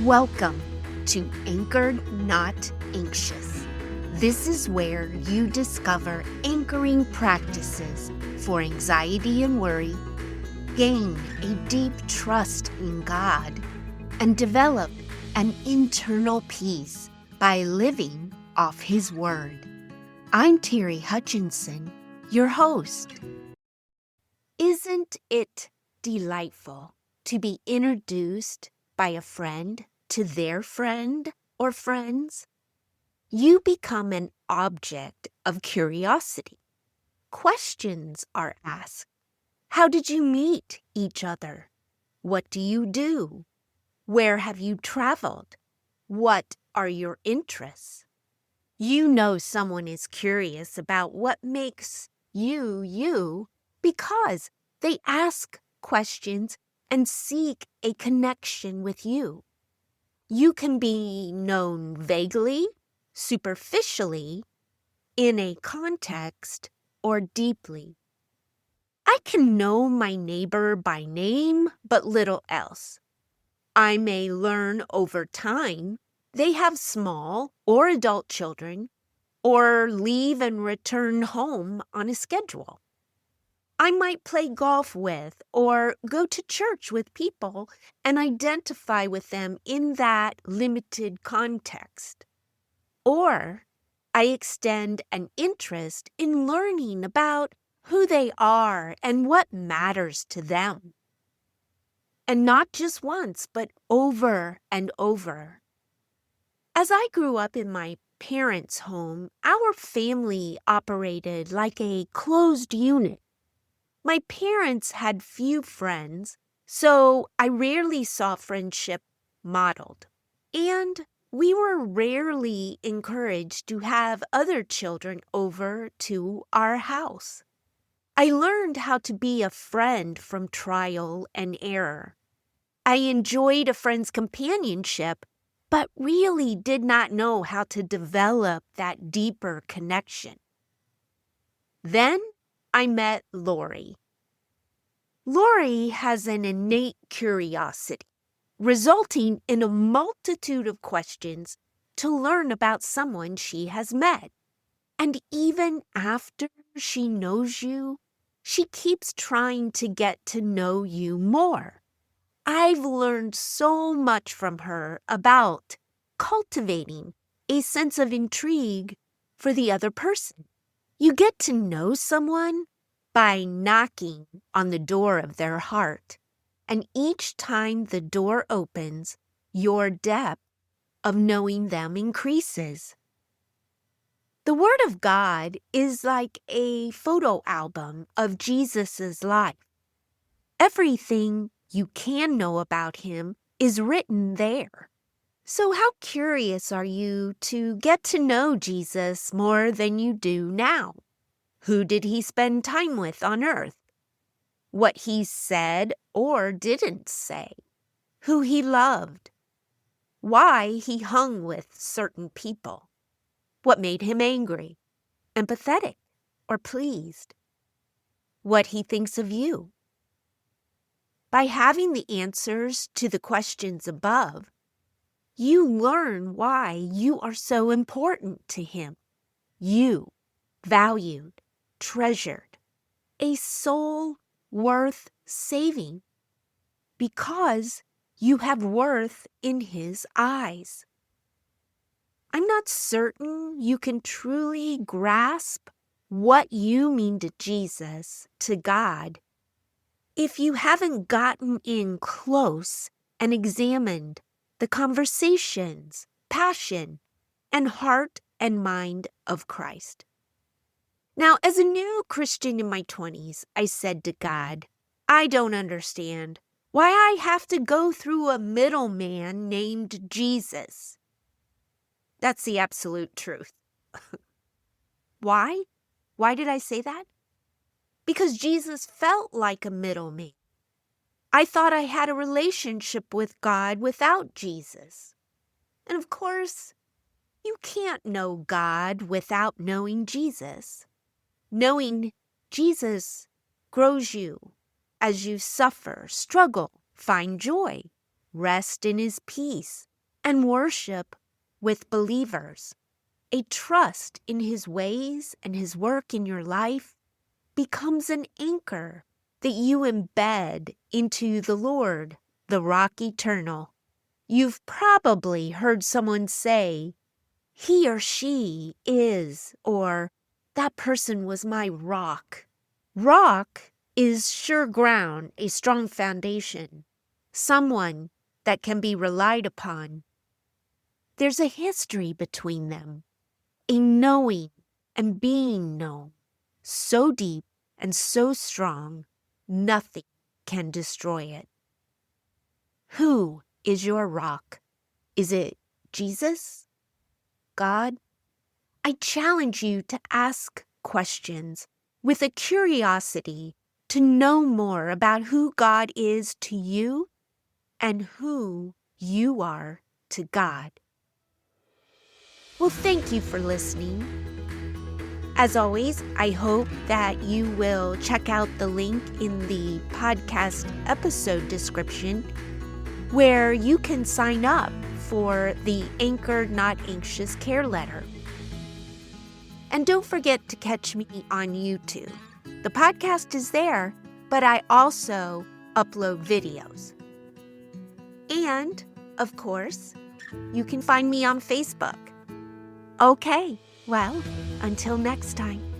Welcome to Anchored Not Anxious. This is where you discover anchoring practices for anxiety and worry, gain a deep trust in God, and develop an internal peace by living off His Word. I'm Terry Hutchinson, your host. Isn't it delightful to be introduced by a friend to their friend or friends? You become an object of curiosity. Questions are asked. How did you meet each other? What do you do? Where have you traveled? What are your interests? You know someone is curious about what makes you you because they ask questions and seek a connection with you. You can be known vaguely, superficially, in a context, or deeply. I can know my neighbor by name, but little else. I may learn over time they have small or adult children, or leave and return home on a schedule. I might play golf with or go to church with people and identify with them in that limited context. Or I extend an interest in learning about who they are and what matters to them. And not just once, but over and over. As I grew up in my parents' home, our family operated like a closed unit. My parents had few friends, so I rarely saw friendship modeled. And we were rarely encouraged to have other children over to our house. I learned how to be a friend from trial and error. I enjoyed a friend's companionship, but really did not know how to develop that deeper connection. Then I met Lori. Lori has an innate curiosity, resulting in a multitude of questions to learn about someone she has met. And even after she knows you, she keeps trying to get to know you more. I've learned so much from her about cultivating a sense of intrigue for the other person. You get to know someone by knocking on the door of their heart, and each time the door opens, your depth of knowing them increases. The Word of God is like a photo album of Jesus' life. Everything you can know about Him is written there. So how curious are you to get to know Jesus more than you do now? Who did He spend time with on earth? What He said or didn't say? Who He loved? Why He hung with certain people? What made Him angry, empathetic, or pleased? What He thinks of you? By having the answers to the questions above, you learn why you are so important to Him. You, valued, treasured, a soul worth saving, because you have worth in His eyes. I'm not certain you can truly grasp what you mean to Jesus, to God, if you haven't gotten in close and examined the conversations, passion, and heart and mind of Christ. Now, as a new Christian in my 20s, I said to God, I don't understand why I have to go through a middleman named Jesus. That's the absolute truth. Why? Why did I say that? Because Jesus felt like a middleman. I thought I had a relationship with God without Jesus. And of course, you can't know God without knowing Jesus. Knowing Jesus grows you as you suffer, struggle, find joy, rest in His peace, and worship with believers. A trust in His ways and His work in your life becomes an anchor that you embed into the Lord, the rock eternal. You've probably heard someone say, he or she is, or that person was my rock. Rock is sure ground, a strong foundation, someone that can be relied upon. There's a history between them, a knowing and being known, so deep and so strong, nothing can destroy it. Who is your rock? Is it Jesus? God? I challenge you to ask questions with a curiosity to know more about who God is to you and who you are to God. Well, thank you for listening. As always, I hope that you will check out the link in the podcast episode description where you can sign up for the Anchor Not Anxious Care Letter. And don't forget to catch me on YouTube. The podcast is there, but I also upload videos. And, of course, you can find me on Facebook. Okay, well, until next time.